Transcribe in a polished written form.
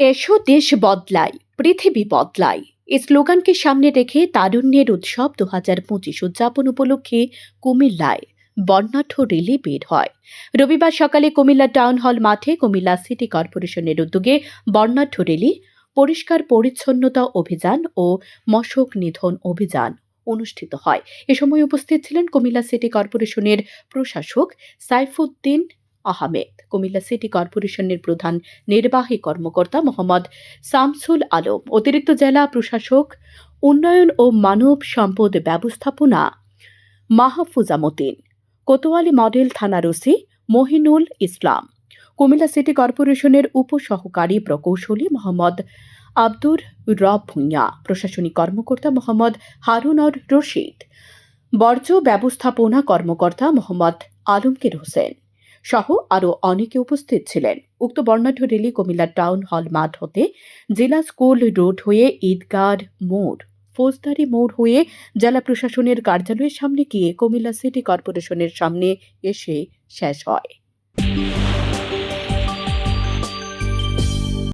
এসো দেশ বদলাই, পৃথিবী বদলাই এই স্লোগানকে সামনে রেখে তারুণ্যের উৎসব 2025 উদযাপন উপলক্ষে কুমিল্লায় বর্ণাঢ্য র্যালি বের হয়। রবিবার সকালে কুমিল্লা টাউন হল মাঠে কুমিল্লা সিটি কর্পোরেশনের উদ্যোগে বর্ণাঢ্য র্যালি, পরিষ্কার পরিচ্ছন্নতা অভিযান ও মশক নিধন অভিযান অনুষ্ঠিত হয়। এ সময় উপস্থিত ছিলেন কুমিল্লা সিটি কর্পোরেশনের প্রশাসক সাইফুদ্দিন আহমেদ, কুমিল্লা সিটি কর্পোরেশনের প্রধান নির্বাহী কর্মকর্তা মোহাম্মদ শামসুল আলম, অতিরিক্ত জেলা প্রশাসক উন্নয়ন ও মানব সম্পদ ব্যবস্থাপনা মাহফুজামতিন, কোতোয়ালি মডেল থানার ওসি মহিনুল ইসলাম, কুমিল্লা সিটি কর্পোরেশনের উপসহকারী প্রকৌশলী মোহাম্মদ আব্দুর রব ভুঁইয়া, প্রশাসনিক কর্মকর্তা মোহাম্মদ হারুনর রশিদ, বর্জ্য ব্যবস্থাপনা কর্মকর্তা মোহাম্মদ আলমগীর হোসেন সহ আরও অনেকে উপস্থিত ছিলেন। উক্ত বর্ণাঢ্য র্যালি কুমিল্লা টাউন হল মাঠ হতে জেলা স্কুল রোড হয়ে ঈদগাহ মোড়, ফৌজদারি মোড় হয়ে জেলা প্রশাসনের কার্যালয়ের সামনে গিয়ে কুমিল্লা সিটি কর্পোরেশনের সামনে এসে শেষ হয়।